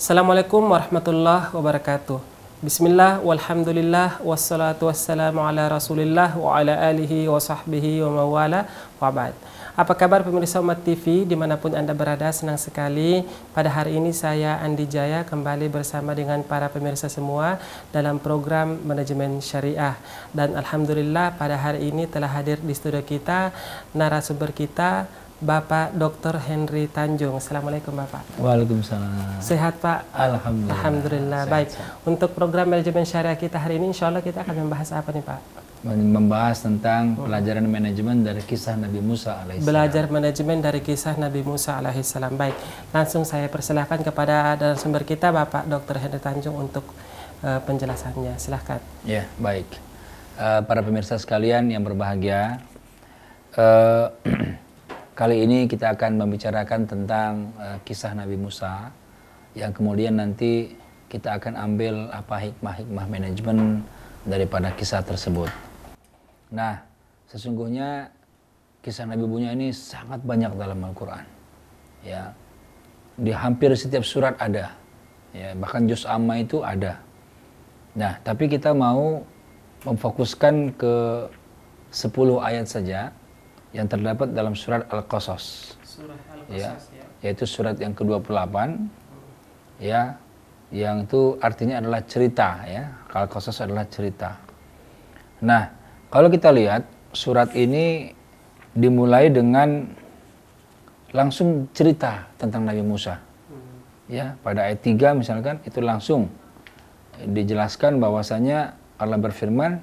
Assalamualaikum warahmatullahi wabarakatuh. Bismillah, walhamdulillah, wassalatu wassalamu ala rasulillah wa ala alihi wa sahbihi wa mawala wa ba'd. Apa kabar pemirsa Umat TV dimanapun Anda berada? Senang sekali pada hari ini saya Andi Jaya kembali bersama dengan para pemirsa semua dalam program Manajemen Syariah. Dan alhamdulillah pada hari ini telah hadir di studio kita narasumber kita, Bapak Dr. Henry Tanjung. Assalamualaikum Bapak. Waalaikumsalam. Sehat Pak? Alhamdulillah. Alhamdulillah. Baik. Untuk program manajemen syariah kita hari ini, insya Allah kita akan membahas apa nih Pak? Membahas tentang pelajaran manajemen dari kisah Nabi Musa alaihissalam. Belajar manajemen dari kisah Nabi Musa alaihissalam. Baik. Langsung saya persilahkan kepada narasumber kita Bapak Dr. Henry Tanjung untuk penjelasannya. Silahkan. Ya, baik. Para pemirsa sekalian yang berbahagia, kali ini kita akan membicarakan tentang kisah Nabi Musa yang kemudian nanti kita akan ambil apa hikmah-hikmah manajemen daripada kisah tersebut. Nah, sesungguhnya kisah Nabi Musa ini sangat banyak dalam Al-Quran. Ya, di hampir setiap surat ada. Ya, bahkan juz amma itu ada. Nah, tapi kita mau memfokuskan ke 10 ayat saja yang terdapat dalam surat Al-Qasas. Surah Al-Qasas, ya, yaitu surat yang ke-28. Ya, yang itu artinya adalah cerita, ya. Al-Qasas adalah cerita. Nah, kalau kita lihat surat ini dimulai dengan langsung cerita tentang Nabi Musa. Ya, pada ayat 3 misalkan itu langsung dijelaskan bahwasanya Allah berfirman,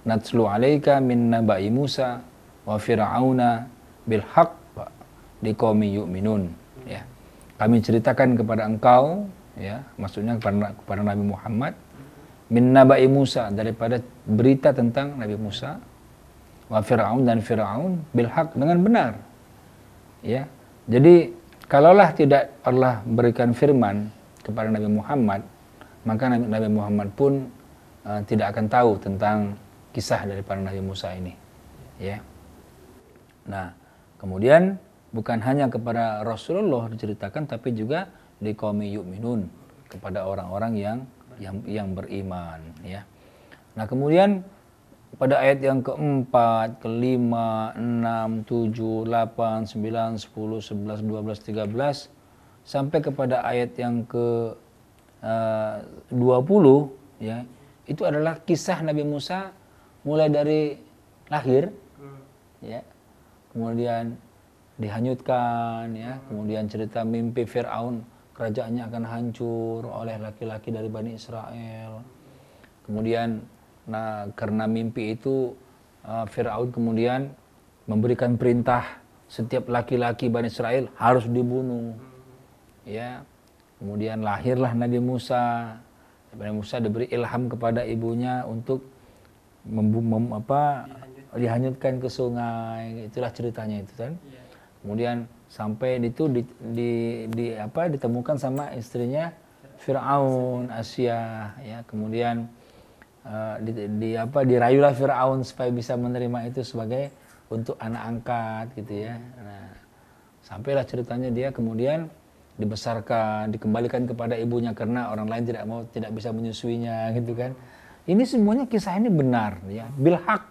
"Natslu 'alaika min naba'i Musa wa fir'auna bil haqq liqaumi yu'minun." Ya. Kami ceritakan kepada engkau, ya, maksudnya kepada Nabi Muhammad, min naba'i Musa, daripada berita tentang Nabi Musa, wa fir'aun, dan Fir'aun, bil haqq, dengan benar. Ya. Jadi kalaulah tidak Allah berikan firman kepada Nabi Muhammad, maka Nabi Muhammad pun tidak akan tahu tentang kisah daripada Nabi Musa ini. Ya. Nah, kemudian bukan hanya kepada Rasulullah diceritakan, tapi juga liqaumi yu'minun, kepada orang-orang yang beriman, ya. Nah, kemudian pada ayat yang keempat, kelima, 6, 7, 8, 9, 10, 11, 12, 13 sampai kepada ayat yang ke 20, ya, itu adalah kisah Nabi Musa mulai dari lahir, ya, kemudian dihanyutkan, ya, kemudian cerita mimpi Fir'aun, kerajaannya akan hancur oleh laki-laki dari Bani Israel. Kemudian, nah, karena mimpi itu Fir'aun kemudian memberikan perintah setiap laki-laki Bani Israel harus dibunuh. Ya, kemudian lahirlah Nabi Musa. Nabi Musa diberi ilham kepada ibunya untuk dihanyutkan ke sungai. Itulah ceritanya itu kan. Kemudian sampai itu ditemukan sama istrinya Fir'aun, Asia, ya. Kemudian dirayulah Fir'aun supaya bisa menerima itu sebagai untuk anak angkat, gitu ya. Nah, sampailah ceritanya dia kemudian dibesarkan, dikembalikan kepada ibunya karena orang lain tidak bisa menyusuinya, gitu kan. Ini semuanya kisah ini benar, ya. Bil haq.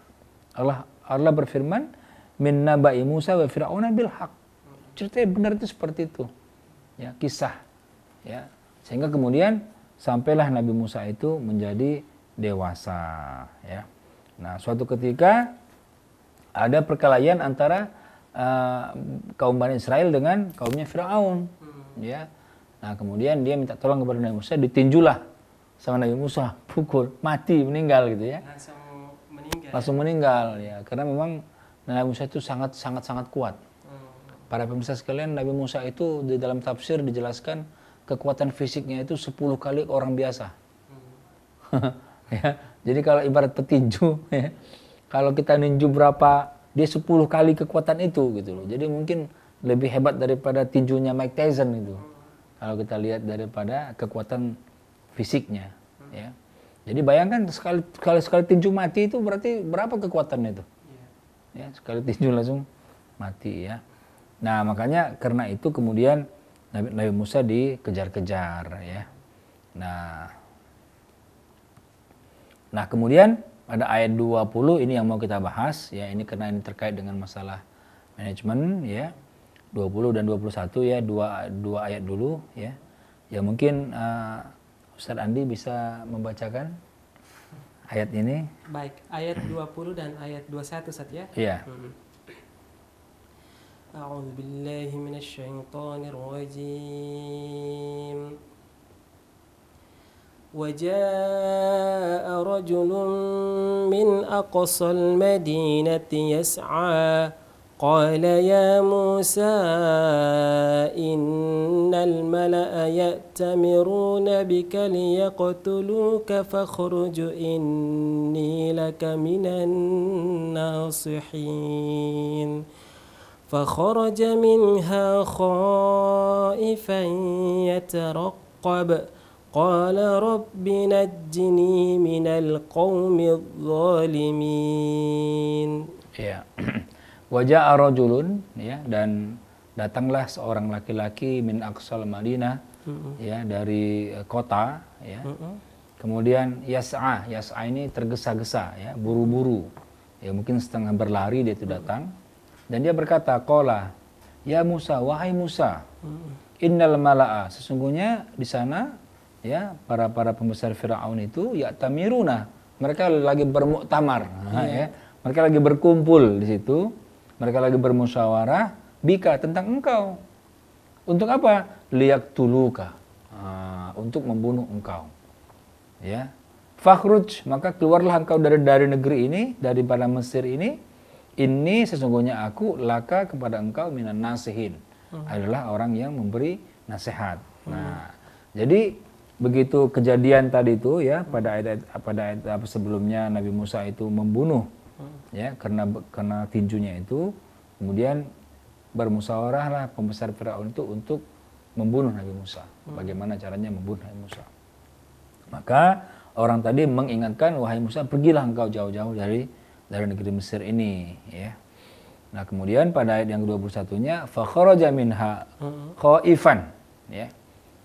Allah berfirman, min naba'i Musa wa fir'auna bil haq. Ceritanya benar itu seperti itu. Ya, kisah. Ya. Sehingga kemudian sampailah Nabi Musa itu menjadi dewasa, ya. Nah, suatu ketika ada perkelahian antara kaum Bani Israel dengan kaumnya Fir'aun, ya. Nah, kemudian dia minta tolong kepada Nabi Musa, ditinjulah sama Nabi Musa, pukul, mati, meninggal, gitu ya. Langsung meninggal, ya. Karena memang Nabi Musa itu sangat kuat. Para pemirsa sekalian, Nabi Musa itu di dalam tafsir dijelaskan kekuatan fisiknya itu 10 kali orang biasa. Ya, jadi kalau ibarat petinju, ya, kalau kita ninju berapa, dia 10 kali kekuatan itu, gitu loh. Jadi mungkin lebih hebat daripada tinjunya Mike Tyson itu. Kalau kita lihat daripada kekuatan fisiknya, ya. Jadi bayangkan sekali tinju mati itu berarti berapa kekuatannya itu? Ya, sekali tinju langsung mati, ya. Nah, makanya karena itu kemudian Nabi Musa dikejar-kejar ya. Nah kemudian ada ayat 20 ini yang mau kita bahas ya, ini karena ini terkait dengan masalah manajemen ya. 20 dan 21 ya, dua ayat dulu ya. Ya mungkin Ustadz Andi bisa membacakan ayat ini. Baik, ayat 20 dan ayat 21 Ustaz ya. Iya. A'udzu billahi minasyaitonir rajim. وجاء رجل من أقصى المدينة يسعى قال يا موسى إن الملأ يأتمرون بك ليقتلوك فاخرج إني لك من الناصحين فخرج منها خائفا يترقب قال رب نجني من القوم الظالمين. Ya. Waja'a rajulun ya, dan datanglah seorang laki-laki min aqsal Madinah ya, dari kota ya. Kemudian yas'a ini tergesa-gesa ya, buru-buru. Ya mungkin setengah berlari dia itu datang dan dia berkata, qala ya Musa, wahai Musa, innal mala'a, sesungguhnya di sana ya para pembesar Firaun itu ya tamiruna, mereka lagi bermuktamar ya, mereka lagi berkumpul di situ, mereka lagi bermusyawarah bika tentang engkau. Untuk apa? Liyaktuluka, untuk membunuh engkau ya. Fakhruj, maka keluarlah engkau dari negeri ini, daripada Mesir ini sesungguhnya aku laka kepada engkau minan nasihin, adalah orang yang memberi nasihat. Nah jadi begitu kejadian tadi itu ya, pada ayat sebelumnya Nabi Musa itu membunuh ya karena tinjunya itu, kemudian bermusyawarahlah pembesar Firaun itu untuk membunuh Nabi Musa. Bagaimana caranya membunuh Nabi Musa? Maka orang tadi mengingatkan, wahai Musa, pergilah engkau jauh-jauh dari negeri Mesir ini ya. Nah kemudian pada ayat yang ke-21-nya fa kharaja minha khaifan ya.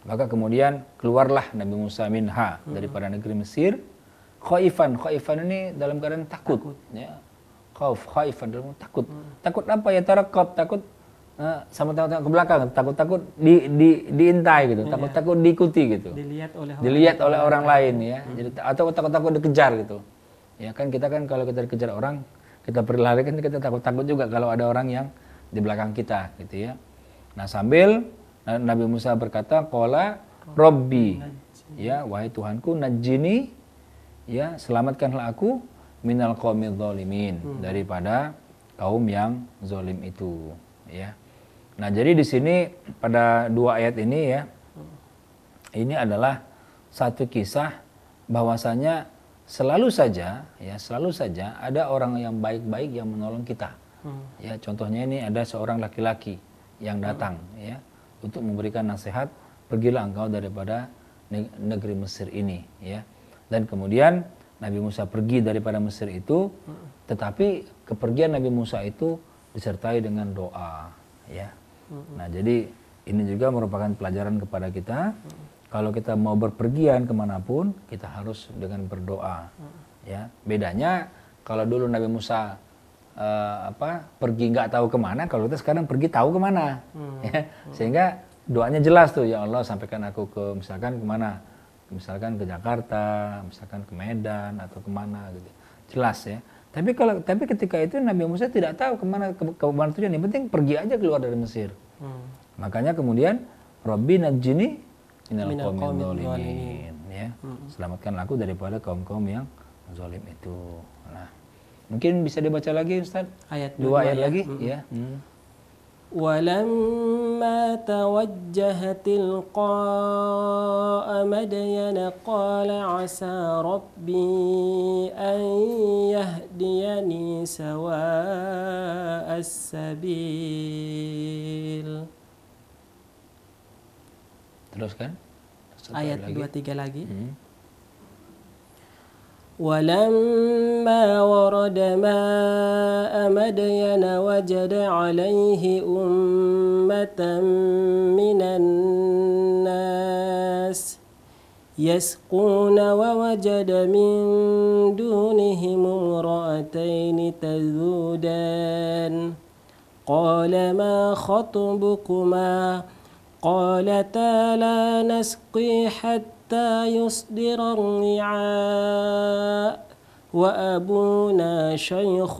Maka kemudian keluarlah Nabi Musa minha, daripada negeri Mesir, khaifan ini dalam keadaan takut. Ya. Khaifan dalam takut. Takut apa ya? Tarakab, takut sama tengok ke belakang, takut diintai gitu, takut diikuti gitu. Dilihat oleh orang lain ya. Jadi atau takut dikejar gitu. Ya kan kita kan kalau kita dikejar orang, kita berlari kan kita takut juga kalau ada orang yang di belakang kita gitu ya. Nah sambil Nabi Musa berkata, qala Rabbi, ya wahai Tuhanku, najjini, ya selamatkanlah aku minal qaumidz zalimin, daripada kaum yang zalim itu, ya. Nah, jadi di sini pada dua ayat ini ya, ini adalah satu kisah bahwasanya selalu saja ada orang yang baik-baik yang menolong kita. Ya, contohnya ini ada seorang laki-laki yang datang ya, untuk memberikan nasihat, pergilah engkau daripada negeri Mesir ini ya. Dan kemudian Nabi Musa pergi daripada Mesir itu, tetapi kepergian Nabi Musa itu disertai dengan doa ya. Nah jadi ini juga merupakan pelajaran kepada kita, kalau kita mau berpergian kemanapun kita harus dengan berdoa ya. Bedanya kalau dulu Nabi Musa pergi nggak tahu kemana, kalau kita sekarang pergi tahu kemana ya. Sehingga doanya jelas tuh, ya Allah sampaikan aku ke misalkan kemana, misalkan ke Jakarta, misalkan ke Medan atau kemana gitu, jelas ya. Tapi ketika itu Nabi Musa tidak tahu kemana tujuan, yang penting pergi aja keluar dari Mesir. Makanya kemudian Rabbi najjini minal qaumidz zalimin ya, selamatkanlah aku daripada kaum-kaum yang zalim itu. Nah mungkin bisa dibaca lagi Ustaz, dua ayat lagi ya. ولما توجه تلقاء مدين قال عسى ربي أن يهديني سواء السبيل. Teruskan. Ayat 23 lagi. ولما ورد ماء مدين وجد عليه أمة من الناس يسقون ووجد من دونهم امرأتين تذودان قال ما خطبكما قالتا لا نسقي حتى يصدر الرعاء وأبونا شيخ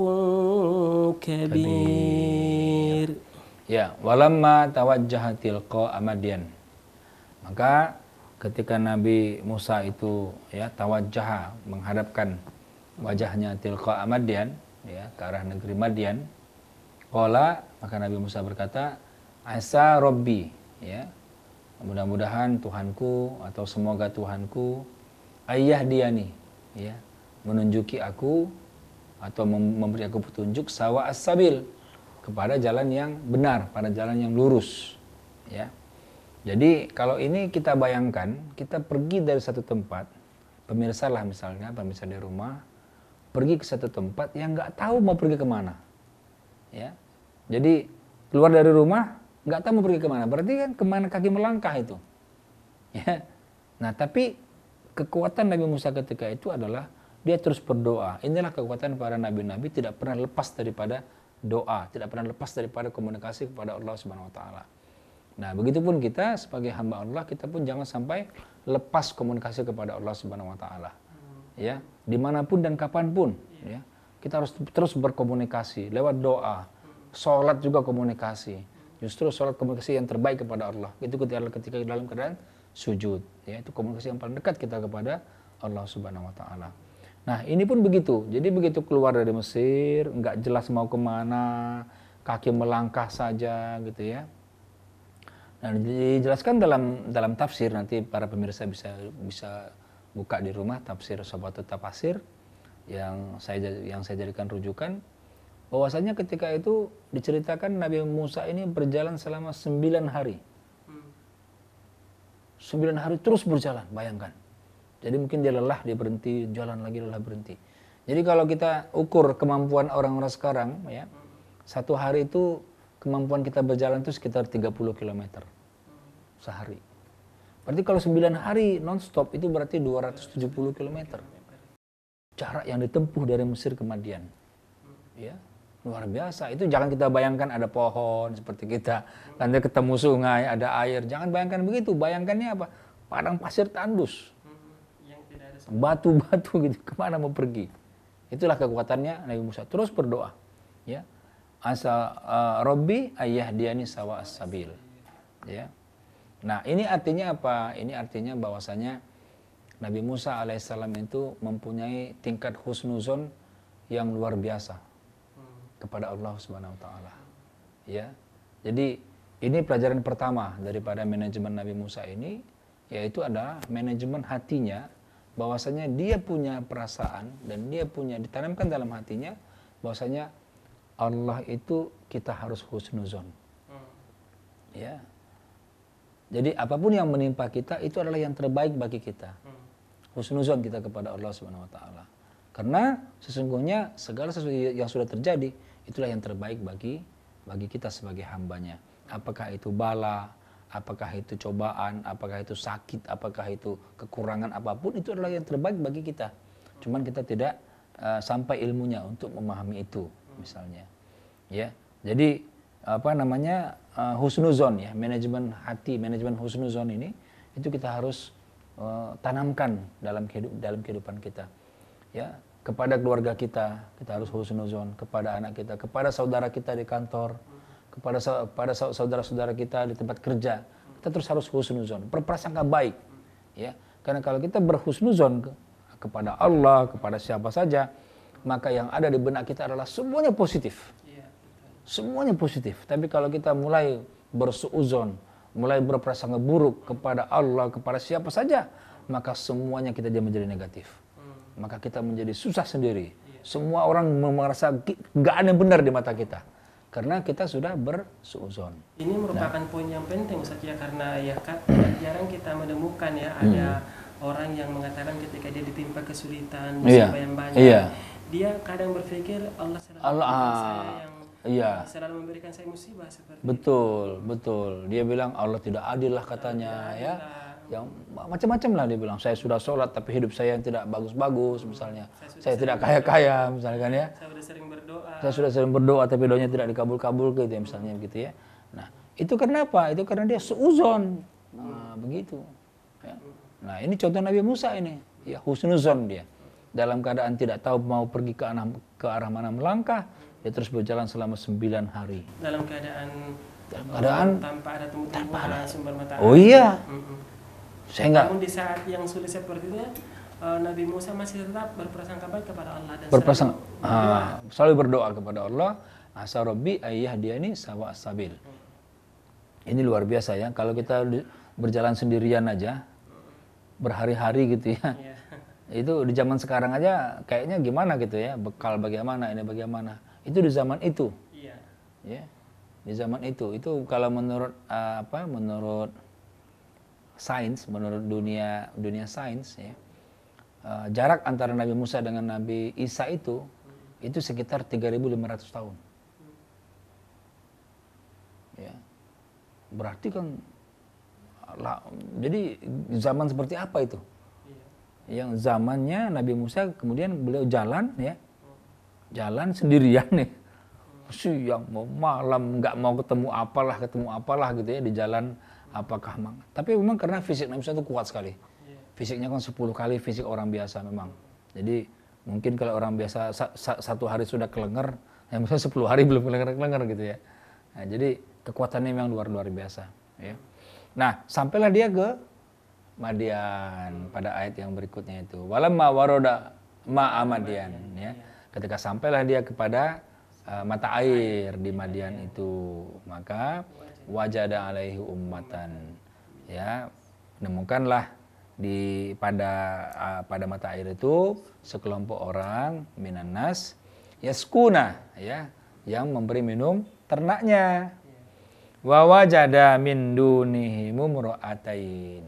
كبير. Ya, walamma tawajjaha tilqa Madyan. Maka ketika Nabi Musa itu ya tawajjaha menghadapkan wajahnya tilqa Madyan ya ke arah negeri Madian. Qala, maka Nabi Musa berkata, asa Rabbi, ya. Mudah-mudahan Tuhanku atau semoga Tuhanku ayah diani ya menunjuki aku atau memberi aku petunjuk sawa as-sabil kepada jalan yang benar, pada jalan yang lurus ya. Jadi kalau ini kita bayangkan, kita pergi dari satu tempat, pemirsa lah misalnya, pemirsa di rumah pergi ke satu tempat yang nggak tahu mau pergi kemana ya. Jadi keluar dari rumah nggak tahu mau pergi kemana, berarti kan kemana kaki melangkah itu ya. Nah tapi kekuatan Nabi Musa ketika itu adalah dia terus berdoa. Inilah kekuatan para nabi-nabi, tidak pernah lepas daripada doa, tidak pernah lepas daripada komunikasi kepada Allah Subhanahu Wa Taala. Nah begitupun kita sebagai hamba Allah, kita pun jangan sampai lepas komunikasi kepada Allah Subhanahu Wa Taala ya, dimanapun dan kapanpun ya, kita harus terus berkomunikasi lewat doa. Sholat juga komunikasi. Justru sholat komunikasi yang terbaik kepada Allah itu ketika dalam keadaan sujud ya, itu komunikasi yang paling dekat kita kepada Allah Subhanahu Wa Taala. Nah ini pun begitu, jadi begitu keluar dari Mesir nggak jelas mau kemana, kaki melangkah saja gitu ya. Nah dijelaskan dalam tafsir, nanti para pemirsa bisa buka di rumah tafsir Sabatul Tafasir yang saya jadikan rujukan. Bahwasanya ketika itu diceritakan Nabi Musa ini berjalan selama 9 hari. 9 hari terus berjalan, bayangkan. Jadi mungkin dia lelah, dia berhenti, jalan lagi, lelah, berhenti. Jadi kalau kita ukur kemampuan orang-orang sekarang, ya, satu hari itu kemampuan kita berjalan itu sekitar 30 km sehari. Berarti kalau 9 hari non-stop itu berarti 270 km. Jarak yang ditempuh dari Mesir ke Madian. Ya. Luar biasa, itu jangan kita bayangkan ada pohon seperti kita, nanti ketemu sungai, ada air, jangan bayangkan begitu, bayangkannya apa? Padang pasir tandus, batu-batu gitu, kemana mau pergi? Itulah kekuatannya Nabi Musa, terus berdoa, ya, asa Robbi ayah diani sawa as-sabil, ya. Nah ini artinya apa? Ini artinya bahwasanya Nabi Musa alaihissalam itu mempunyai tingkat husnuzon yang luar biasa kepada Allah Subhanahu Wa Taala, ya. Jadi ini pelajaran pertama daripada manajemen Nabi Musa ini, yaitu adalah manajemen hatinya, bahwasanya dia punya perasaan dan dia punya ditanamkan dalam hatinya bahwasanya Allah itu kita harus husnuzon, ya. Jadi apapun yang menimpa kita itu adalah yang terbaik bagi kita, husnuzon kita kepada Allah Subhanahu Wa Taala. Karena sesungguhnya segala sesuatu yang sudah terjadi itulah yang terbaik bagi kita sebagai hambanya. Apakah itu bala, apakah itu cobaan, apakah itu sakit, apakah itu kekurangan apapun, itu adalah yang terbaik bagi kita. Cuman kita tidak sampai ilmunya untuk memahami itu misalnya. Ya. Jadi husnuzon ya, manajemen hati, manajemen husnuzon ini itu kita harus tanamkan dalam kehidupan kita. Ya, kepada keluarga kita harus husnuzon, kepada anak kita, kepada saudara kita di kantor, kepada saudara-saudara kita di tempat kerja, kita terus harus husnuzon, berprasangka baik, ya. Karena kalau kita berhusnuzon kepada Allah, kepada siapa saja, maka yang ada di benak kita adalah semuanya positif, semuanya positif. Tapi kalau kita mulai bersuuzon, mulai berprasangka buruk kepada Allah, kepada siapa saja, maka semuanya kita menjadi negatif. Maka kita menjadi susah sendiri. Semua orang merasa nggak ada yang benar di mata kita. Karena kita sudah bersuuzon. Ini merupakan poin yang penting Ustaz ya, karena ya kan jarang kita menemukan ya ada orang yang mengatakan ketika dia ditimpa kesulitan, Iya. musibah yang banyak, Iya. dia kadang berpikir Allah selalu Allah, memberikan saya yang iya. selalu memberikan saya musibah seperti Betul, betul. Dia bilang Allah tidak adil lah katanya, ya. Yang macam-macam lah dia bilang. Saya sudah sholat tapi hidup saya yang tidak bagus-bagus misalnya. Saya tidak kaya-kaya misalkan ya. Saya sudah sering berdoa. Saya sudah sering berdoa tapi doanya tidak dikabul-kabul gitu ya misalnya begitu ya. Nah, itu kenapa? Itu karena dia suuzon. Nah, begitu. Ya. Nah, ini contoh Nabi Musa ini. Ya, husnuzon dia. Dalam keadaan tidak tahu mau pergi ke arah mana melangkah, dia terus berjalan selama 9 hari. Dalam keadaan tanpa ada tumbuh-tumbuhan, sumber mata air. Oh iya. Saya enggak. Namun di saat yang sulit seperti itu, Nabi Musa masih tetap berprasangka baik kepada Allah dan selalu berdoa kepada Allah. Asa Rabbi ayyahdiyani sawa sabil. Ini luar biasa ya. Kalau kita berjalan sendirian aja berhari-hari gitu ya. Itu di zaman sekarang aja kayaknya gimana gitu ya. Bekal bagaimana, ini bagaimana. Itu di zaman itu. Iya. Ya. Di zaman itu kalau menurut menurut sains, menurut dunia sains ya, jarak antara Nabi Musa dengan Nabi Isa itu sekitar 3.500 tahun. Ya. Berarti kan jadi zaman seperti apa itu? Yang zamannya Nabi Musa kemudian beliau jalan ya. Jalan sendirian nih. Siang mau malam nggak mau ketemu apalah gitu ya di jalan. Apakah memang? Tapi memang karena fisik Nabi Musa itu kuat sekali. Fisiknya kan 10 kali fisik orang biasa memang. Jadi mungkin kalau orang biasa satu hari sudah kelenger, yang Musa 10 hari belum kelenger gitu ya. Nah, jadi kekuatannya memang luar biasa. Ya. Nah, sampailah dia ke Madian pada ayat yang berikutnya itu. Walamma waroda ma'a Madian. Ya. Ketika sampailah dia kepada mata air di Madian itu, maka wajada alaihi ummatan, ya, menemukanlah pada mata air itu sekelompok orang minan nas yaskuna, ya, yang memberi minum ternaknya. Wa wajada min dunihi mumra'atain,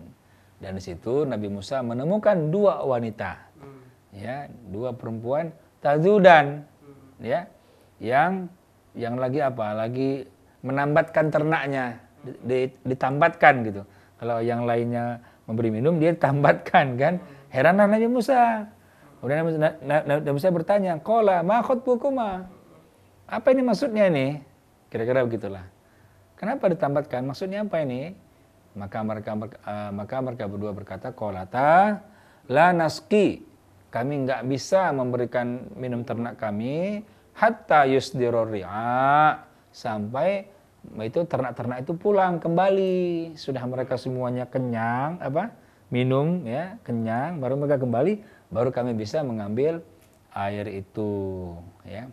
dan di situ Nabi Musa menemukan 2 wanita, ya, 2 perempuan tazudan, ya, yang lagi menambatkan ternaknya, ditambatkan gitu. Kalau yang lainnya memberi minum, dia tambatkan kan. Heranlah Nabi Musa. Kemudian Nabi Musa bertanya, "Qala ma khutbukuma?" Apa ini maksudnya ini? Kira-kira begitulah. Kenapa ditambatkan? Maksudnya apa ini? Maka mereka berdua berkata, "Qalata la naski." Kami enggak bisa memberikan minum ternak kami hatta yusdirur ri'a, sampai itu ternak-ternak itu pulang kembali, sudah mereka semuanya kenyang, minum ya, kenyang, baru mereka kembali, baru kami bisa mengambil air itu, ya.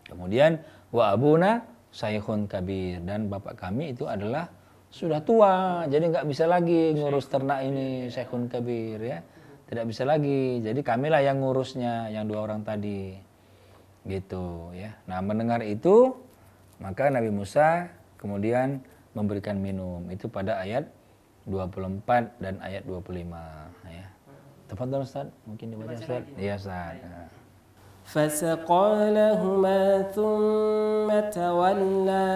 Kemudian wa abuna saykhun kabir, dan bapak kami itu adalah sudah tua, jadi nggak bisa lagi ngurus ternak ini, saykhun kabir, ya, tidak bisa lagi, jadi kamilah yang ngurusnya, yang 2 orang tadi, gitu ya. Nah, mendengar itu, maka Nabi Musa kemudian memberikan minum. Itu pada ayat 24 dan ayat 25 ya. Tafadhol Ustaz, mungkin dibaca Ustaz. Iya Ustaz. فسقى لهما ثم تولى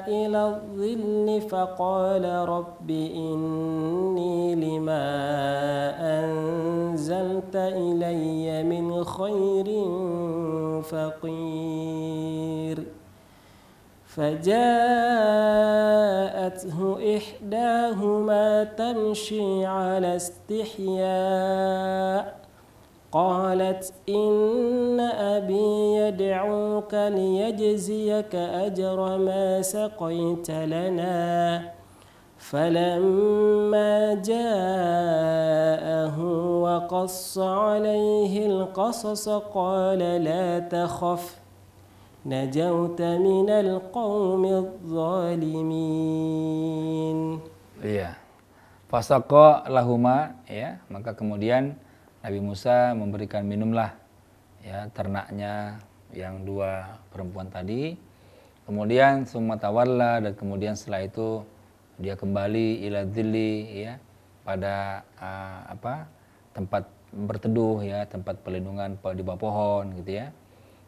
إلى الظل فقال رب إني لما أنزلت إلي من خير فقير فجاءته إحداهما تمشي على استحياء قالت إن أبي يدعوك ليجزيك أجر ما سقيت لنا فلما جاءه وقص عليه القصص قال لا تخف نجوت من القوم الظالمين. Iya. Fasaqa lahuma, ya, maka kemudian Nabi Musa memberikan minumlah ya ternaknya yang 2 perempuan tadi. Kemudian summa tawalla, dan kemudian setelah itu dia kembali ila dzilli, ya, pada tempat berteduh ya, tempat perlindungan di bawah pohon gitu ya.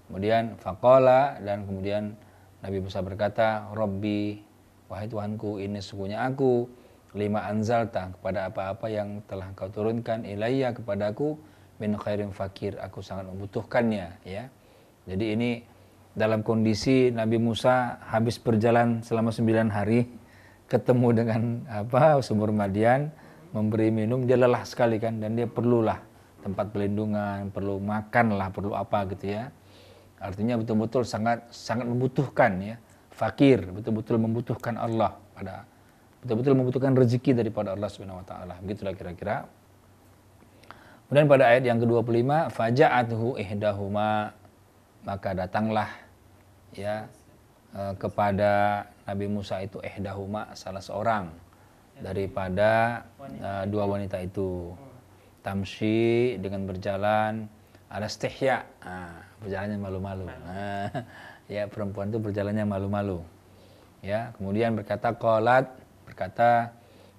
Kemudian faqala, dan kemudian Nabi Musa berkata, Rabbi, wahai Tuhanku, ini sesungguhnya aku lima anzalta, kepada apa-apa yang telah Engkau turunkan, ilayya, kepadaku, min khairin fakir, aku sangat membutuhkannya ya. Jadi ini dalam kondisi Nabi Musa habis berjalan selama 9 hari, ketemu dengan sumur Madian, memberi minum, dia lelah sekali kan, dan dia perlulah tempat pelindungan, perlu makan lah, perlu apa gitu ya. Artinya betul-betul sangat membutuhkan ya, fakir, betul-betul membutuhkan Allah, betul-betul membutuhkan rezeki daripada Allah Subhanahu wa taala. Begitulah kira-kira. Kemudian pada ayat yang ke-25, faja'atuhu ihdahuma, maka datanglah ya kepada Nabi Musa itu ihdahuma, salah seorang daripada dua wanita itu, tamshi, dengan berjalan, ada istihya, berjalannya malu-malu. Ya, perempuan itu berjalannya malu-malu. Ya, kemudian berkata,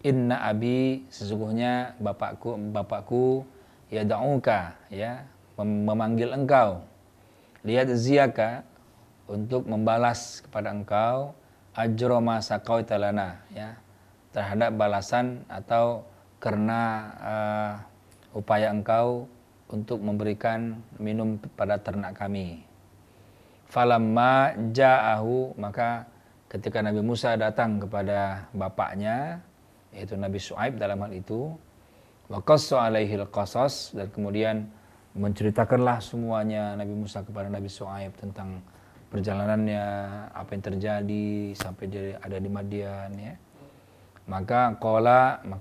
inna abi, sesungguhnya bapakku yad'uka, ya, memanggil engkau, lihat ziyaka, untuk membalas kepada engkau, ajra ma saqaita lana, ya, terhadap balasan atau karena upaya engkau untuk memberikan minum pada ternak kami. Falamma ja'ahu, maka ketika Nabi Musa datang kepada bapaknya, yaitu Nabi Syuaib dalam hal itu, wa qassa alaihil qasas, dan kemudian menceritakanlah semuanya Nabi Musa kepada Nabi Syuaib tentang perjalanannya, apa yang terjadi sampai dia ada di Madian ya. Maka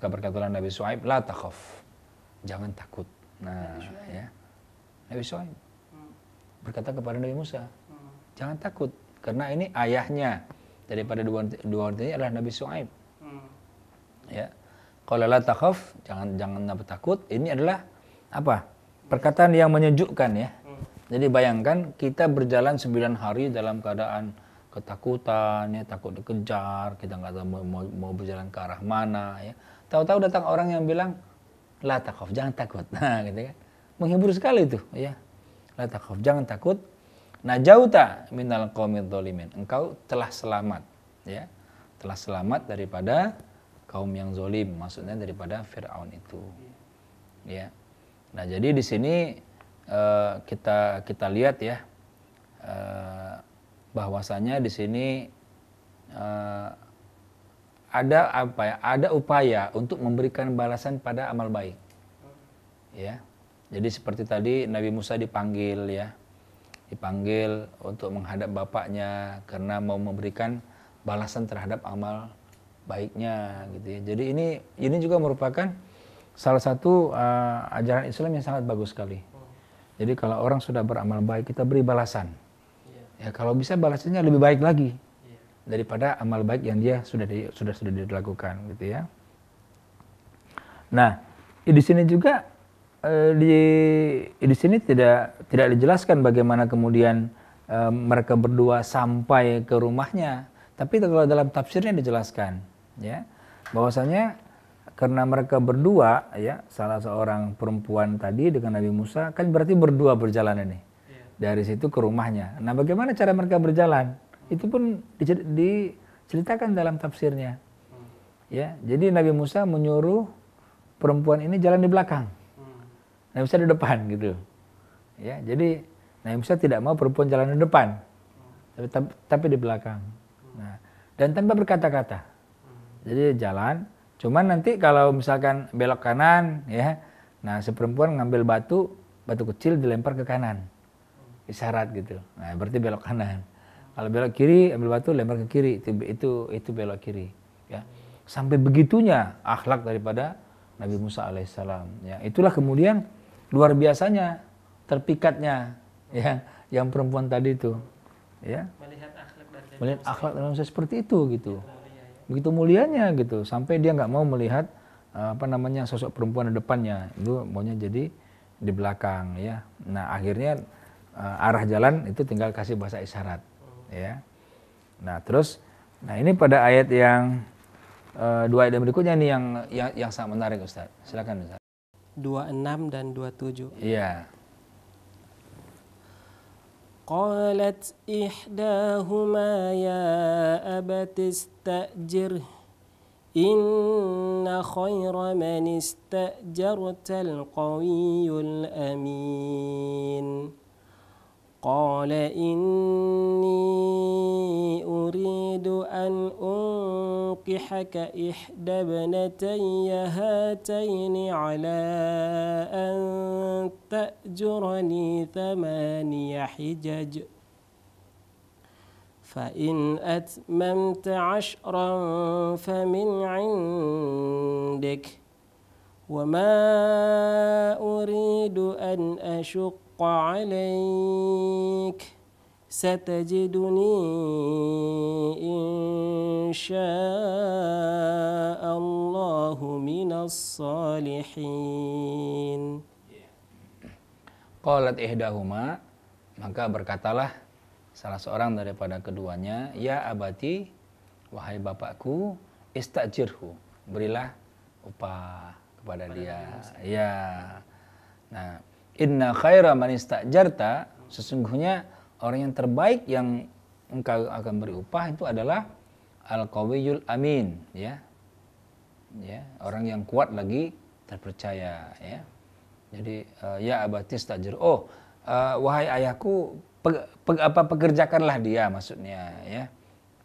berkatalah Nabi Syuaib, la takhaf, jangan takut. Nah, ya. Nabi Syuaib berkata kepada Nabi Musa, jangan takut, karena ini ayahnya daripada dua wanita ini adalah Nabi Syuaib. Ya. Qala la takhaf, jangan takut. Ini adalah apa? Perkataan yang menyejukkan ya. Jadi bayangkan kita berjalan 9 hari dalam keadaan ketakutan, ya, takut dikejar, kita nggak tahu mau berjalan ke arah mana, ya. Tahu-tahu datang orang yang bilang, la takhaf, jangan takut. Nah, gitu kan. Menghibur sekali itu, ya. La takhaf, jangan takut. Najauta minal qaumidz zalimin. Engkau telah selamat, ya. Telah selamat daripada kaum yang zalim, maksudnya daripada Firaun itu. Ya. Nah, jadi di sini kita lihat ya, bahwasanya di sini ada upaya untuk memberikan balasan pada amal baik. Ya. Jadi seperti tadi Nabi Musa dipanggil ya. Dipanggil untuk menghadap bapaknya karena mau memberikan balasan terhadap amal baiknya gitu ya. Jadi ini juga merupakan salah satu ajaran Islam yang sangat bagus sekali. Jadi kalau orang sudah beramal baik, kita beri balasan. Ya, kalau bisa balasannya lebih baik lagi daripada amal baik yang dia sudah dilakukan, gitu ya. Nah, di sini juga di sini tidak dijelaskan bagaimana kemudian mereka berdua sampai ke rumahnya. Tapi kalau dalam tafsirnya dijelaskan, ya, bahwasanya karena mereka berdua, ya, salah seorang perempuan tadi dengan Nabi Musa, kan berarti berdua berjalan ini. Dari situ ke rumahnya. Nah, bagaimana cara mereka berjalan? Itu pun diceritakan dalam tafsirnya. Ya, jadi Nabi Musa menyuruh perempuan ini jalan di belakang. Nabi Musa di depan gitu. Ya, jadi Nabi Musa tidak mau perempuan jalan di depan. Tapi di belakang. Nah, dan tanpa berkata-kata. Jadi jalan. Cuman nanti kalau misalkan belok kanan, ya, nah si perempuan ngambil batu kecil dilempar ke kanan, isyarat gitu. Nah berarti belok kanan. Kalau belok kiri, ambil batu lempar ke kiri, itu belok kiri. Ya, sampai begitunya akhlak daripada Nabi Musa alaihissalam. Ya, itulah kemudian luar biasanya terpikatnya, ya, yang perempuan tadi itu, ya. Melihat akhlak Nabi Musa seperti itu gitu. Begitu mulianya gitu, sampai dia nggak mau melihat sosok perempuan di depannya, itu maunya jadi di belakang, ya. Nah akhirnya arah jalan itu tinggal kasih bahasa isyarat, ya. Nah terus, ini pada ayat yang dua ayat berikutnya nih yang sangat menarik Ustaz. Silakan Ustaz. 26 dan 27. Iya. Qalat ihdahuma ya abati istajirh inna khayra man istajartal qawiyyul amin. Qala inni uridu an unkihaka ihda ibnatayya hataini ala an ta'jurani thamaniya hijaj فإن أتممت عشرا فمن عندك وما أريد أن أشق عليك ستجدني إن شاء الله من الصالحين. Qalat ihdahuma, maka berkatalah salah seorang daripada keduanya, ya abati, wahai bapakku, istajirhu, berilah upah kepada dia. Ya. Nah, inna khaira man istajarta, sesungguhnya orang yang terbaik yang engkau akan beri upah itu adalah al-qawiyyul amin, ya. Ya, orang yang kuat lagi terpercaya, ya. Jadi ya abati istajir. Wahai ayahku, pekerjakanlah dia, maksudnya, ya.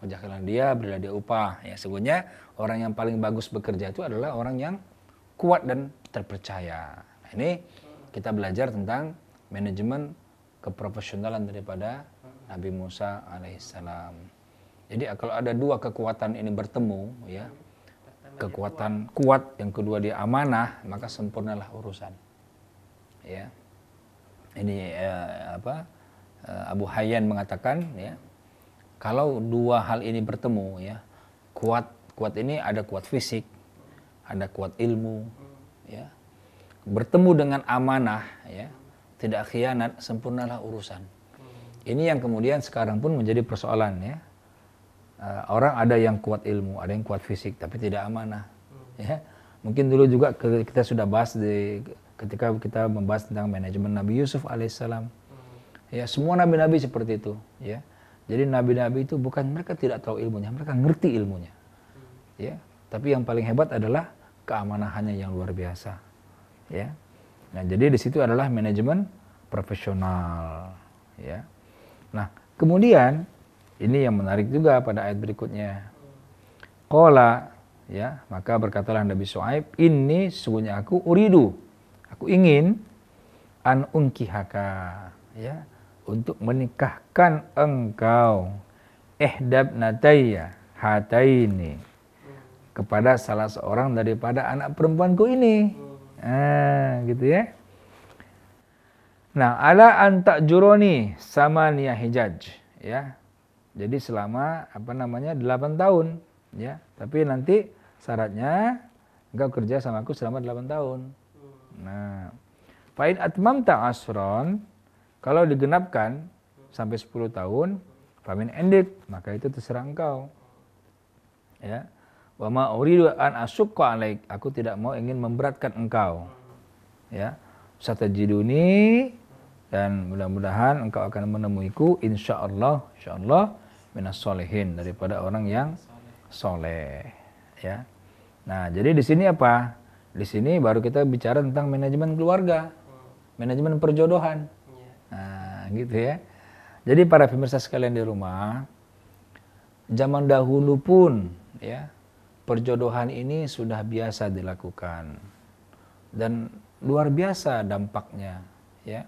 Pekerjakanlah dia, berilah dia upah. Ya, sesungguhnya orang yang paling bagus bekerja itu adalah orang yang kuat dan terpercaya. Nah, ini kita belajar tentang manajemen keprofesionalan daripada Nabi Musa alaihissalam. Jadi kalau ada dua kekuatan ini bertemu, ya, kekuatan kuat, yang kedua dia amanah, maka sempurnalah urusan. Ya, ini Abu Hayyan mengatakan, ya, kalau dua hal ini bertemu, ya, kuat ini ada kuat fisik, ada kuat ilmu, ya, bertemu dengan amanah, ya, tidak khianat, sempurnalah urusan. Ini yang kemudian sekarang pun menjadi persoalan, ya. Orang ada yang kuat ilmu, ada yang kuat fisik, tapi tidak amanah, ya. Mungkin dulu juga kita sudah bahas ketika kita membahas tentang manajemen Nabi Yusuf alaihissalam. Ya, semua nabi-nabi seperti itu, ya. Jadi nabi-nabi itu bukan mereka tidak tahu ilmunya, mereka ngerti ilmunya. Ya, tapi yang paling hebat adalah keamanahannya yang luar biasa. Ya. Nah, jadi di situ adalah manajemen profesional, ya. Nah, kemudian ini yang menarik juga pada ayat berikutnya. Qala, ya, maka berkatalah Nabi Shu'aib, ini sesungguhnya aku ingin an unkihaka, ya, untuk menikahkan engkau ihdab natayya hataini, kepada salah seorang daripada anak perempuanku ini. Gitu, ya. Nah, ala an ta'juroni samaniyah hijaj, ya. Jadi selama 8 tahun, ya. Tapi nanti syaratnya engkau kerja sama aku selama 8 tahun. Nah, fa'in atmamta asron, kalau digenapkan sampai 10 tahun, famin endik, maka itu terserah engkau. Ya. Wa ma uridu an asyqa alaik, aku tidak mau ingin memberatkan engkau. Ya. Satajiduni, dan mudah-mudahan engkau akan menemuiku insyaallah minas sholihin, daripada orang yang soleh, ya. Nah, jadi di sini apa? Di sini baru kita bicara tentang manajemen keluarga, manajemen perjodohan. Nah, gitu, ya. Jadi para pemirsa sekalian di rumah, zaman dahulu pun, ya, perjodohan ini sudah biasa dilakukan dan luar biasa dampaknya, ya.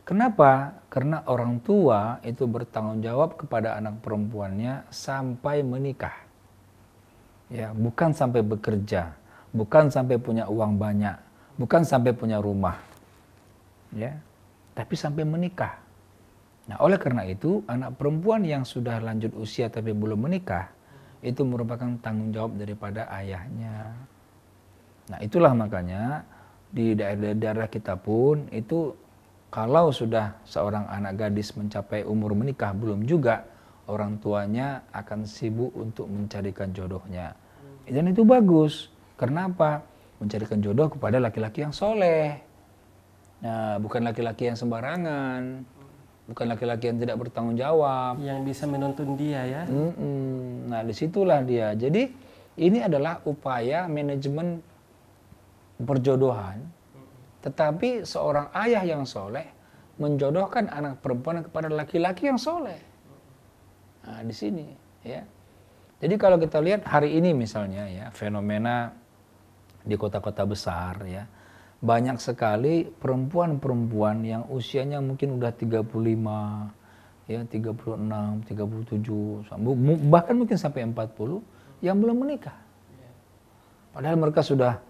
Kenapa? Karena orang tua itu bertanggung jawab kepada anak perempuannya sampai menikah. Ya, bukan sampai bekerja, bukan sampai punya uang banyak, bukan sampai punya rumah. Ya, tapi sampai menikah. Nah, oleh karena itu, anak perempuan yang sudah lanjut usia tapi belum menikah, itu merupakan tanggung jawab daripada ayahnya. Nah, itulah makanya di daerah-daerah kita pun itu, kalau sudah seorang anak gadis mencapai umur menikah belum juga, orang tuanya akan sibuk untuk mencarikan jodohnya. Dan itu bagus. Karena apa? Mencarikan jodoh kepada laki-laki yang soleh. Nah, bukan laki-laki yang sembarangan. Bukan laki-laki yang tidak bertanggung jawab. Yang bisa menuntun dia ya. Nah, disitulah dia. Jadi, ini adalah upaya manajemen perjodohan. Tetapi seorang ayah yang soleh menjodohkan anak perempuan kepada laki-laki yang soleh. Nah, di sini ya. Jadi kalau kita lihat hari ini misalnya ya, fenomena di kota-kota besar ya, banyak sekali perempuan-perempuan yang usianya mungkin udah 35, ya 36, 37, bahkan mungkin sampai 40 yang belum menikah. Padahal mereka sudah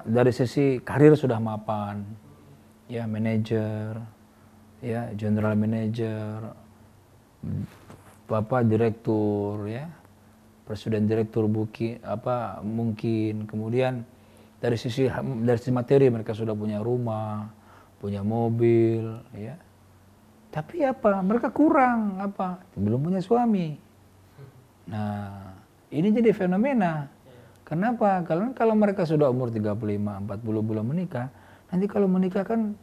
dari sisi karir sudah mapan. Ya, manajer, ya, general manager, direktur ya. Presiden direktur mungkin kemudian dari sisi materi mereka sudah punya rumah, punya mobil ya. Tapi mereka kurang belum punya suami. Nah, ini jadi fenomena. Kenapa? Kalau mereka sudah umur 35, 40 belum menikah, nanti kalau menikah kan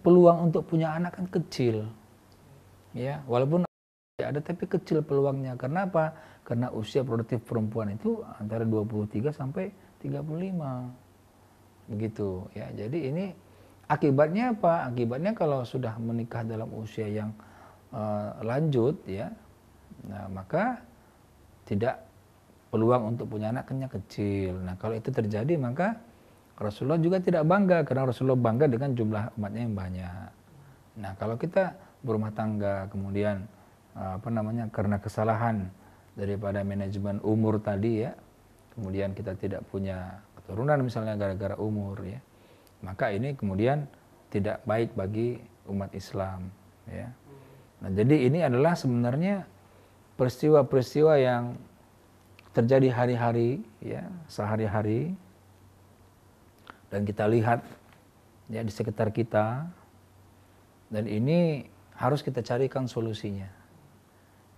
peluang untuk punya anak kan kecil. Ya, walaupun ada tapi kecil peluangnya. Kenapa? Karena usia produktif perempuan itu antara 23 sampai 35. Begitu ya. Jadi ini akibatnya apa? Akibatnya kalau sudah menikah dalam usia yang lanjut ya. Nah, maka peluang untuk punya anak kan kecil. Nah, kalau itu terjadi maka Rasulullah juga tidak bangga karena Rasulullah bangga dengan jumlah umatnya yang banyak. Nah, kalau kita berumah tangga kemudian karena kesalahan daripada manajemen umur tadi ya, kemudian kita tidak punya keturunan misalnya gara-gara umur ya, maka ini kemudian tidak baik bagi umat Islam ya. Nah, jadi ini adalah sebenarnya peristiwa-peristiwa yang terjadi hari-hari ya, sehari-hari, dan kita lihat ya di sekitar kita, dan ini harus kita carikan solusinya.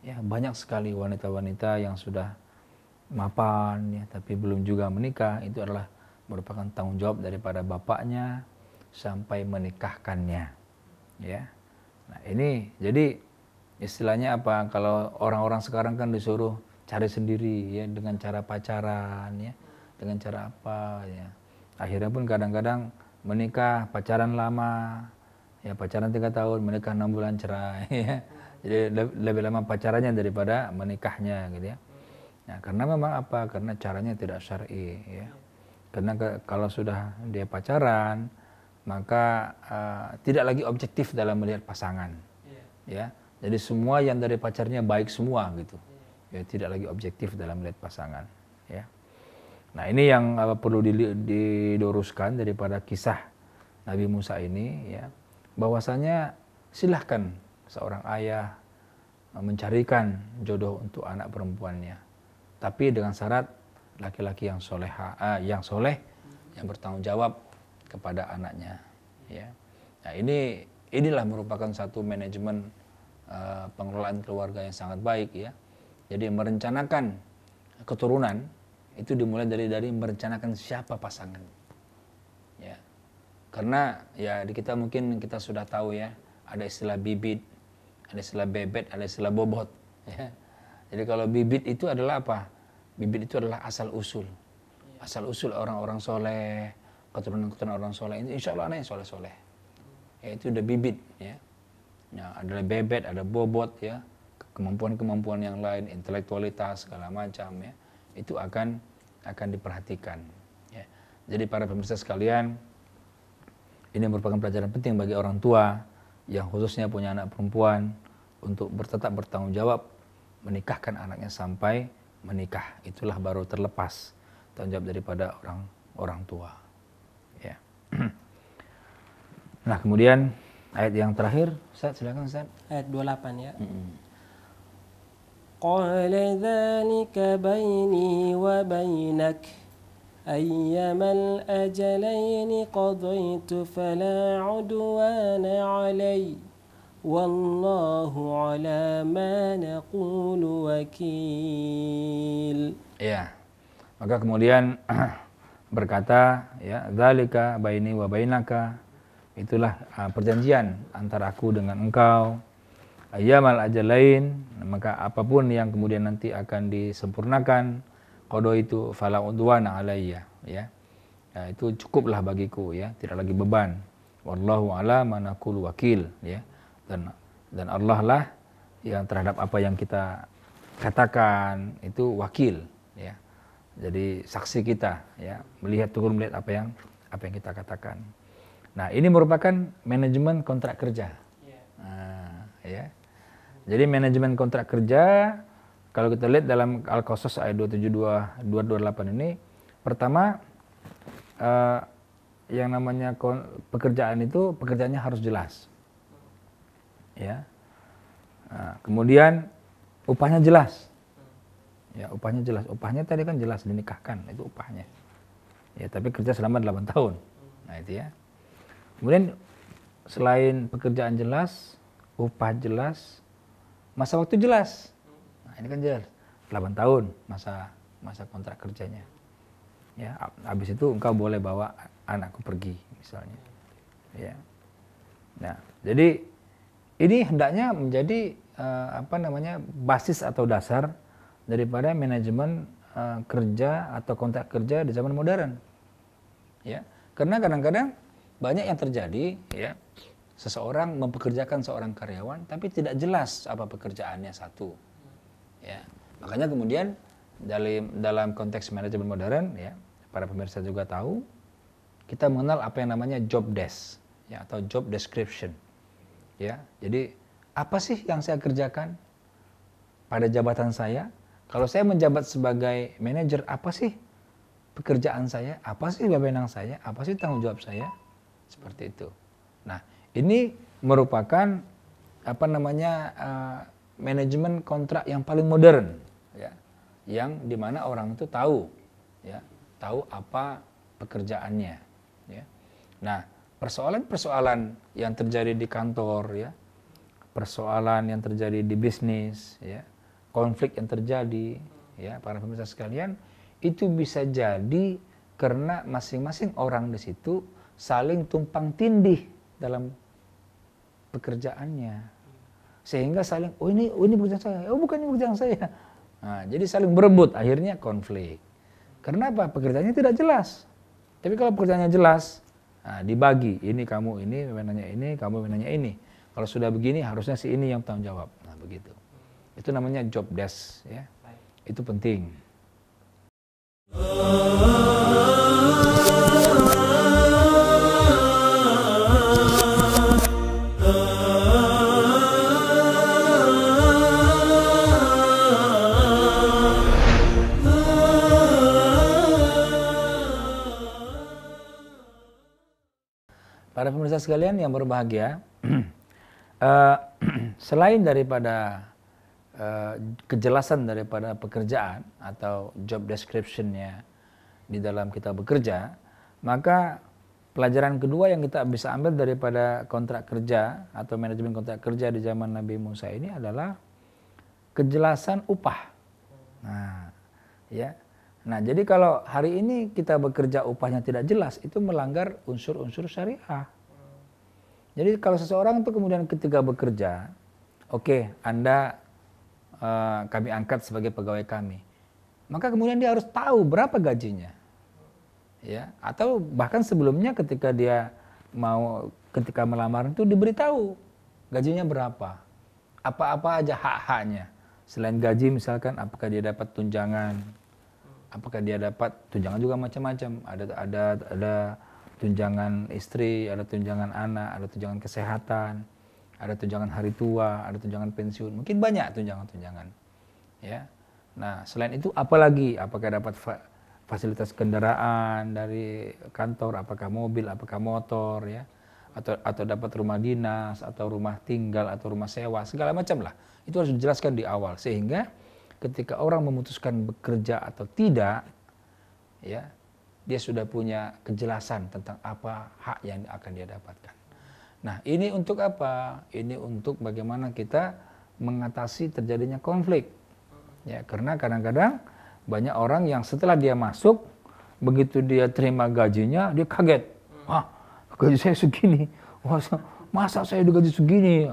Ya, banyak sekali wanita-wanita yang sudah mapan ya, tapi belum juga menikah. Itu adalah merupakan tanggung jawab daripada bapaknya sampai menikahkannya. Ya. Nah, ini jadi istilahnya kalau orang-orang sekarang kan disuruh cari sendiri ya, dengan cara pacaran ya, dengan cara ya. Akhirnya pun kadang-kadang menikah, pacaran lama, ya pacaran 3 tahun, menikah 6 bulan cerai ya. Jadi lebih lama pacarannya daripada menikahnya gitu ya. Nah, karena memang karena caranya tidak syar'i ya. Karena kalau sudah dia pacaran, maka tidak lagi objektif dalam melihat pasangan. Ya. Jadi semua yang dari pacarnya baik semua gitu. Ya, tidak lagi objektif dalam melihat pasangan ya. Nah, ini yang perlu diduruskan daripada kisah Nabi Musa ini ya. Bahwasanya silahkan seorang ayah mencarikan jodoh untuk anak perempuannya, tapi dengan syarat laki-laki yang soleh, yang bertanggung jawab kepada anaknya. Ya. Nah, inilah merupakan satu manajemen pengelolaan keluarga yang sangat baik ya. Jadi merencanakan keturunan itu dimulai dari merencanakan siapa pasangan. Ya. Karena ya di kita mungkin kita sudah tahu ya, ada istilah bibit, ada istilah bebet, ada istilah bobot. Ya. Jadi kalau bibit itu adalah apa? Bibit itu adalah asal usul. Asal usul orang-orang soleh, keturunan-keturunan orang soleh. Insya Allah anaknya soleh-soleh. Ya, itu udah bibit. Ya. Ya, ada bebet, ada bobot. Ya. Kemampuan-kemampuan yang lain, intelektualitas, segala macam. Ya. Itu akan diperhatikan. Ya. Jadi para pemirsa sekalian, ini merupakan pelajaran penting bagi orang tua yang khususnya punya anak perempuan untuk tetap bertanggung jawab menikahkan anaknya sampai menikah. Itulah baru terlepas tanggung jawab daripada orang tua. Ya. Nah, kemudian ayat yang terakhir, Ustaz, silakan Ustaz. Ayat 28 ya. Qala dzalika baini wa bainak ayyamal ajalaini qadaitu fala udwana alai wallahu ala ma naqulu wakil. Ya, Maka kemudian berkata, ya, dzalika baini wa bainaka, itulah perjanjian antara aku dengan engkau, ayyamal ajalain, maka apapun yang kemudian nanti akan disempurnakan qada itu fala udwana alayya, ya. Ya, itu cukuplah bagiku, ya, tidak lagi beban. Wallahu ala ma naqulu wakil, ya. Dan Allah lah yang terhadap apa yang kita katakan itu wakil, ya. Jadi saksi kita, ya, melihat apa yang kita katakan. Nah, ini merupakan manajemen kontrak kerja. Nah, ya. Jadi manajemen kontrak kerja kalau kita lihat dalam Al-Qasas ayat 272 228 ini, pertama yang namanya pekerjaan itu pekerjaannya harus jelas. Ya. Nah, kemudian upahnya jelas. Ya, upahnya jelas. Upahnya tadi kan jelas dinikahkan, itu upahnya. Ya, tapi kerja selama 8 tahun. Nah, itu ya. Kemudian selain pekerjaan jelas, upah jelas, masa waktu jelas. Nah, ini kan jelas. 8 tahun masa kontrak kerjanya. Ya, habis itu engkau boleh bawa anakku pergi misalnya. Ya. Nah, jadi ini hendaknya menjadi basis atau dasar daripada manajemen kerja atau kontrak kerja di zaman modern. Ya. Karena kadang-kadang banyak yang terjadi, ya, seseorang mempekerjakan seorang karyawan tapi tidak jelas apa pekerjaannya satu. Ya. Makanya kemudian dalam konteks manajemen modern, ya, para pemirsa juga tahu, kita mengenal apa yang namanya job desk, ya, atau job description. Ya. Jadi apa sih yang saya kerjakan pada jabatan saya? Kalau saya menjabat sebagai manajer, apa sih pekerjaan saya? Apa sih wewenang saya? Apa sih tanggung jawab saya? Seperti itu. Nah, ini merupakan manajemen kontrak yang paling modern, ya, yang dimana orang itu tahu, ya, tahu apa pekerjaannya, ya. Nah, persoalan-persoalan yang terjadi di kantor, ya, persoalan yang terjadi di bisnis, ya, konflik yang terjadi, ya, para pemirsa sekalian, itu bisa jadi karena masing-masing orang di situ saling tumpang tindih dalam pekerjaannya, sehingga saling, oh ini pekerjaan saya, oh bukan ini pekerjaan saya. Nah, jadi saling berebut, akhirnya konflik. Karena apa? Pekerjaannya tidak jelas. Tapi kalau pekerjaannya jelas, nah, dibagi, ini kamu ini, wewenangnya ini, kamu wewenangnya ini. Kalau sudah begini, harusnya si ini yang tanggung jawab. Nah, begitu. Itu namanya job desk, ya. Itu penting. Para pemirsa sekalian yang berbahagia, selain daripada kejelasan daripada pekerjaan atau job description-nya di dalam kita bekerja, maka pelajaran kedua yang kita bisa ambil daripada kontrak kerja atau manajemen kontrak kerja di zaman Nabi Musa ini adalah kejelasan upah. Nah, ya. Nah, jadi kalau hari ini kita bekerja upahnya tidak jelas, itu melanggar unsur-unsur syariah. Jadi kalau seseorang itu kemudian ketika bekerja, oke, Anda kami angkat sebagai pegawai kami, maka kemudian dia harus tahu berapa gajinya, ya. Atau bahkan sebelumnya ketika ketika melamar itu diberitahu gajinya berapa, apa-apa aja hak-haknya. Selain gaji misalkan, apakah dia dapat tunjangan, apakah dia dapat tunjangan juga macam-macam, ada tunjangan istri, ada tunjangan anak, ada tunjangan kesehatan, ada tunjangan hari tua, ada tunjangan pensiun, mungkin banyak tunjangan-tunjangan, ya. Nah, selain itu apalagi, apakah dapat fasilitas kendaraan dari kantor, apakah mobil, apakah motor, ya, atau dapat rumah dinas, atau rumah tinggal, atau rumah sewa, segala macam lah. Itu harus dijelaskan di awal, sehingga ketika orang memutuskan bekerja atau tidak, ya, dia sudah punya kejelasan tentang apa hak yang akan dia dapatkan. Nah, ini untuk apa? Ini untuk bagaimana kita mengatasi terjadinya konflik. Ya, karena kadang-kadang banyak orang yang setelah dia masuk, begitu dia terima gajinya, dia kaget. Wah, gaji saya segini. Wah, masa saya digaji segini?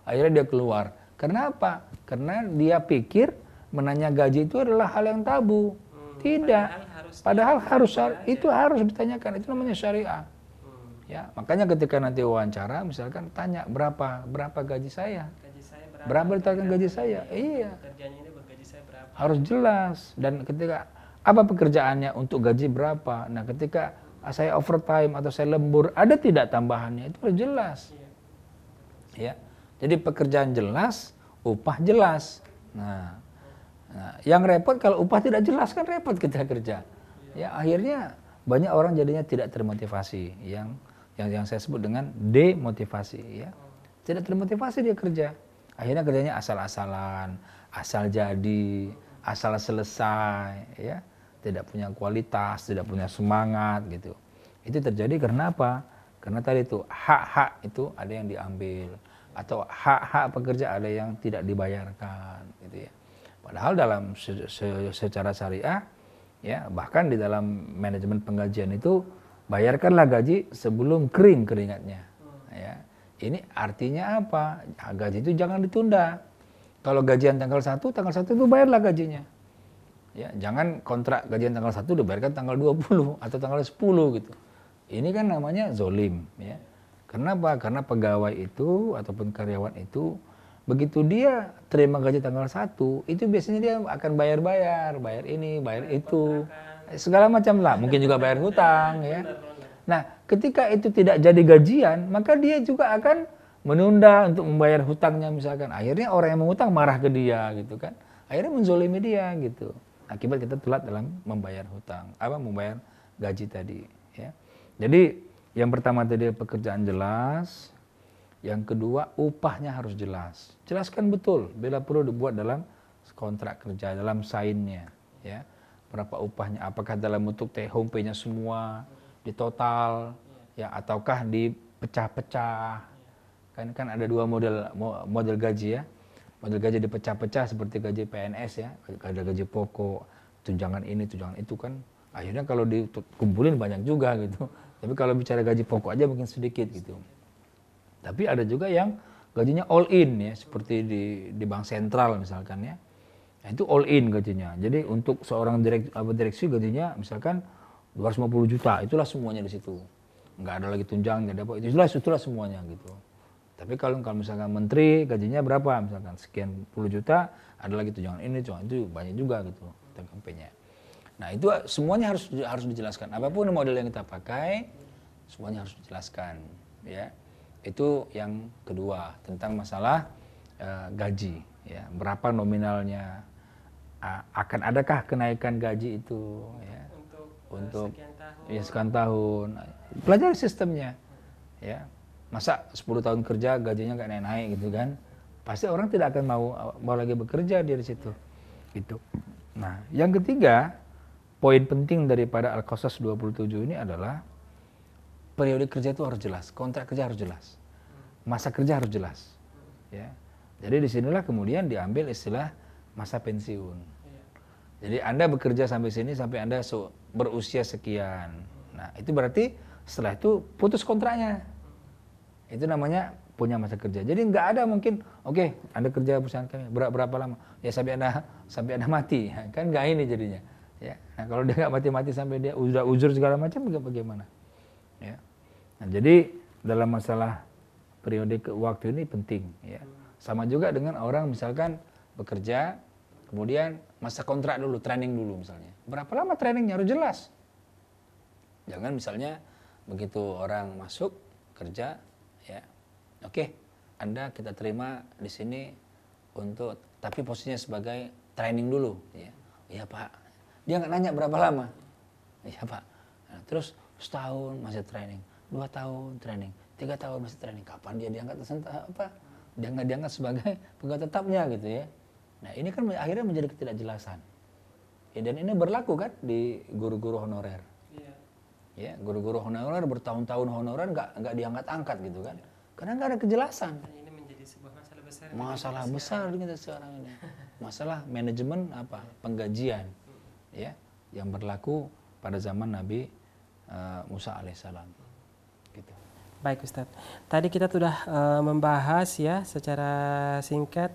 Akhirnya dia keluar. Karena apa? Karena dia pikir menanya gaji itu adalah hal yang tabu. Tidak. Padahal itu harus ditanyakan. Itu namanya syariah. Ya, makanya ketika nanti wawancara, misalkan tanya berapa gaji saya? Berapa ditawarkan gaji saya? Iya. Harus jelas. Dan ketika apa pekerjaannya, untuk gaji berapa? Nah, ketika saya overtime atau saya lembur, ada tidak tambahannya? Itu harus jelas. Ya. Jadi pekerjaan jelas, upah jelas. Nah, yang repot kalau upah tidak jelas, kan repot kita kerja. Ya, akhirnya banyak orang jadinya tidak termotivasi, yang saya sebut dengan demotivasi, ya. Tidak termotivasi dia kerja. Akhirnya kerjanya asal-asalan, asal jadi, asal selesai, ya. Tidak punya kualitas, tidak punya semangat gitu. Itu terjadi karena apa? Karena tadi itu hak-hak itu ada yang diambil, atau hak-hak pekerja ada yang tidak dibayarkan, gitu ya. Padahal dalam secara syariah, ya, bahkan di dalam manajemen penggajian itu, bayarkanlah gaji sebelum kering keringatnya. Ya. Ini artinya apa? Gaji itu jangan ditunda. Kalau gajian tanggal 1 itu bayarlah gajinya. Ya, jangan kontrak gajian tanggal 1 dibayarkan tanggal 20 atau tanggal 10 gitu. Ini kan namanya zolim, ya. Kenapa? Karena pegawai itu ataupun karyawan itu, begitu dia terima gaji tanggal 1, itu biasanya dia akan bayar ini, bayar itu, segala macam lah. Mungkin juga bayar hutang, ya. Nah, ketika itu tidak jadi gajian, maka dia juga akan menunda untuk membayar hutangnya misalkan. Akhirnya orang yang mengutang marah ke dia, gitu kan. Akhirnya menzolimi dia, gitu. Akibat kita telat dalam membayar hutang, membayar gaji tadi, ya. Jadi yang pertama tadi pekerjaan jelas, yang kedua upahnya harus jelas. Jelaskan betul, bila perlu dibuat dalam kontrak kerja, dalam sign-nya, ya. Berapa upahnya? Apakah dalam bentuk take home pay-nya semua, di total, ya, ataukah dipecah-pecah? Kan ada dua model gaji, ya. Model gaji dipecah-pecah seperti gaji PNS, ya. Ada gaji pokok, tunjangan ini, tunjangan itu, kan. Akhirnya kalau dikumpulin banyak juga gitu. Tapi kalau bicara gaji pokok aja mungkin sedikit gitu. Tapi ada juga yang gajinya all in, ya, seperti di bank sentral misalkan, ya. Nah, itu all in gajinya. Jadi untuk seorang direksi gajinya misalkan 250 juta, itulah semuanya di situ. Nggak ada lagi tunjangan, nggak ada apa, itulah semuanya gitu. Tapi kalau misalkan menteri gajinya berapa, misalkan sekian puluh juta, ada lagi tunjangan ini, tunjangan itu, banyak juga gitu kampanye. Nah, itu semuanya harus dijelaskan. Apapun model yang kita pakai, semuanya harus dijelaskan, ya. Itu yang kedua, tentang masalah gaji, ya. Berapa nominalnya, akan adakah kenaikan gaji itu, ya, untuk sekian tahun. Pelajari sistemnya, ya. Masa 10 tahun kerja gajinya nggak naik-naik gitu kan, pasti orang tidak akan mau lagi bekerja dari situ, gitu. Nah, yang ketiga, poin penting daripada Al-Qasas 27 ini adalah periode kerja itu harus jelas, kontrak kerja harus jelas, masa kerja harus jelas, ya. Jadi disinilah kemudian diambil istilah masa pensiun. Jadi Anda bekerja sampai sini sampai Anda berusia sekian. Nah, itu berarti setelah itu putus kontraknya. Itu namanya punya masa kerja. Jadi nggak ada mungkin, oke, Anda kerja perusahaan kami berapa lama? Ya sampai Anda mati, kan nggak ini jadinya. Ya. Nah, kalau dia nggak mati-mati sampai dia udah uzur segala macam, bagaimana? Ya. Nah, jadi dalam masalah periode waktu ini penting, ya. Sama juga dengan orang misalkan bekerja, kemudian masa kontrak dulu, training dulu misalnya. Berapa lama trainingnya harus jelas. Jangan misalnya begitu orang masuk kerja, ya, oke, Anda kita terima di sini tapi posisinya sebagai training dulu, ya. Iya Pak. Dia nggak nanya berapa lama. Iya Pak. Nah, terus setahun masih training, 2 tahun training, 3 tahun masih training. Kapan dia diangkat Dia nggak diangkat sebagai pegawai tetapnya gitu, ya. Nah, ini kan akhirnya menjadi ketidakjelasan. Ya, dan ini berlaku kan di guru-guru honorer. Ya, guru-guru honorer bertahun-tahun honorer nggak diangkat-angkat gitu kan, karena nggak ada kejelasan. Ini menjadi sebuah masalah besar. Masalah besar kita sekarang ini. Masalah manajemen penggajian. ya yang berlaku pada zaman Nabi Musa alaihissalam. Gitu. Baik Ustadz, tadi kita sudah membahas ya secara singkat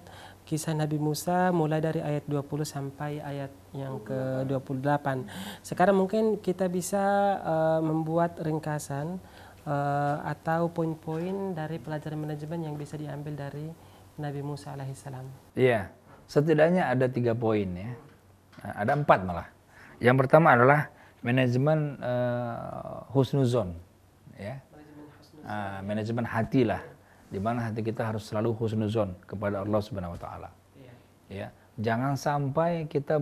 kisah Nabi Musa mulai dari ayat 20 sampai ayat yang ke-28. Sekarang mungkin kita bisa membuat ringkasan atau poin-poin dari pelajaran manajemen yang bisa diambil dari Nabi Musa alaihissalam. Iya, setidaknya ada 3 poin ya. Nah, ada 4 malah. Yang pertama adalah manajemen husnuzon, ya. Manajemen hati lah, di mana hati kita harus selalu husnuzon kepada Allah Subhanahu Wa Taala. Ya, jangan sampai kita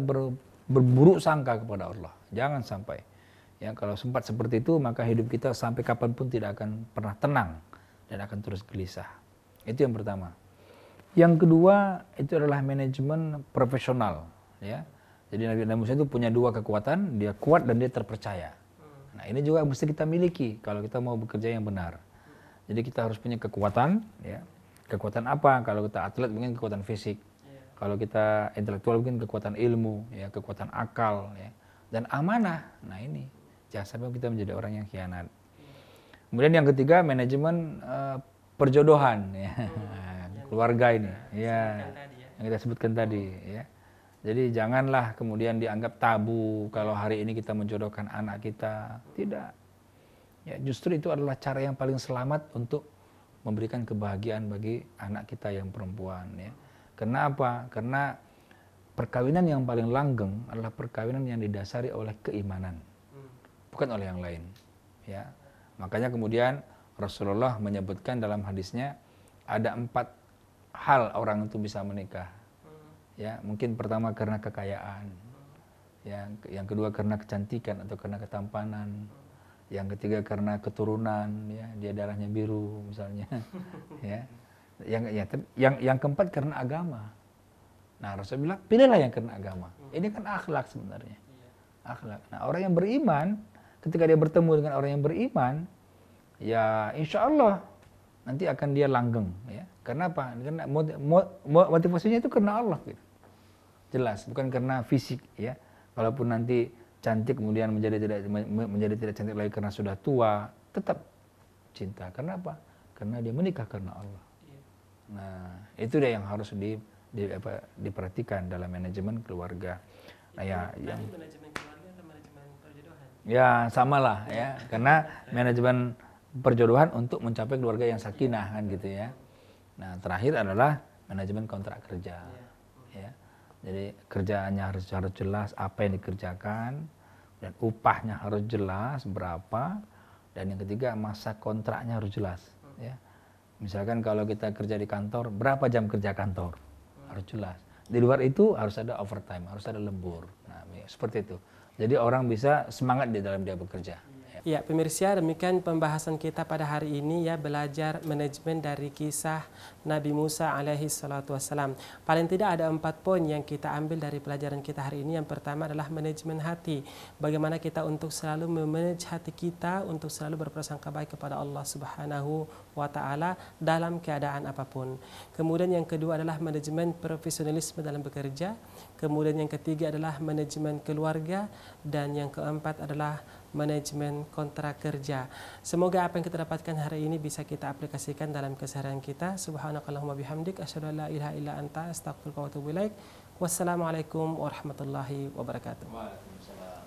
berburuk sangka kepada Allah. Jangan sampai. Ya, kalau sempat seperti itu maka hidup kita sampai kapanpun tidak akan pernah tenang dan akan terus gelisah. Itu yang pertama. Yang kedua itu adalah manajemen profesional. Ya, jadi Nabi Musa itu punya 2 kekuatan, dia kuat dan dia terpercaya. Nah ini juga mesti kita miliki kalau kita mau bekerja yang benar. Jadi kita harus punya kekuatan, ya. Kekuatan apa? Kalau kita atlet mungkin kekuatan fisik. Kalau kita intelektual mungkin kekuatan ilmu, ya, kekuatan akal, ya. Dan amanah. Nah ini, jangan sampai kita menjadi orang yang khianat. Kemudian yang ketiga manajemen perjodohan, ya. Keluarga ini, ya, yang kita sebutkan tadi, ya. Jadi janganlah kemudian dianggap tabu kalau hari ini kita menjodohkan anak kita. Tidak. Ya, justru itu adalah cara yang paling selamat untuk memberikan kebahagiaan bagi anak kita yang perempuan. Ya. Karena apa? Karena perkawinan yang paling langgeng adalah perkawinan yang didasari oleh keimanan, bukan oleh yang lain. Ya. Makanya kemudian Rasulullah menyebutkan dalam hadisnya ada 4 hal orang itu bisa menikah. Ya, mungkin pertama karena kekayaan, yang kedua karena kecantikan atau karena ketampanan, yang ketiga karena keturunan, ya, dia darahnya biru misalnya, ya, yang keempat karena agama. Nah Rasul bilang pilihlah yang karena agama. Ini kan akhlak sebenarnya, akhlak. Nah orang yang beriman, ketika dia bertemu dengan orang yang beriman, ya insya Allah nanti akan dia langgeng, ya. Karena apa? Karena motivasinya itu karena Allah, gitu. Jelas, bukan karena fisik, ya. Walaupun nanti cantik kemudian menjadi tidak cantik lagi karena sudah tua, tetap cinta. Karena apa? Karena dia menikah karena Allah. Nah, itu dia yang harus diperhatikan dalam manajemen keluarga. Nah, yang manajemen keluarga atau manajemen perjodohan? Ya, samalah, ya. Karena manajemen perjodohan untuk mencapai keluarga yang sakinah, kan gitu, ya. Nah, terakhir adalah manajemen kontrak kerja. Ya. Jadi kerjaannya harus jelas apa yang dikerjakan, dan upahnya harus jelas berapa, dan yang ketiga masa kontraknya harus jelas. Ya. Misalkan kalau kita kerja di kantor, berapa jam kerja kantor harus jelas. Di luar itu harus ada overtime, harus ada lembur. Nah, seperti itu. Jadi orang bisa semangat di dalam dia bekerja. Ya, pemirsa, demikian pembahasan kita pada hari ini, ya, belajar manajemen dari kisah Nabi Musa alaihi salatu wassalam. Paling tidak ada 4 poin yang kita ambil dari pelajaran kita hari ini. Yang pertama adalah manajemen hati. Bagaimana kita untuk selalu memanage hati kita untuk selalu berprasangka baik kepada Allah Subhanahu wa taala dalam keadaan apapun. Kemudian yang kedua adalah manajemen profesionalisme dalam bekerja. Kemudian yang ketiga adalah manajemen keluarga, dan yang keempat adalah manajemen kontrak kerja. Semoga apa yang kita dapatkan hari ini bisa kita aplikasikan dalam keseharian kita. Subhanakallahumma bihamdik, asyhadu an la ilaha illa anta, astaghfiruka wa atubu ilaik. Wassalamualaikum warahmatullahi wabarakatuh. Waalaikumsalam.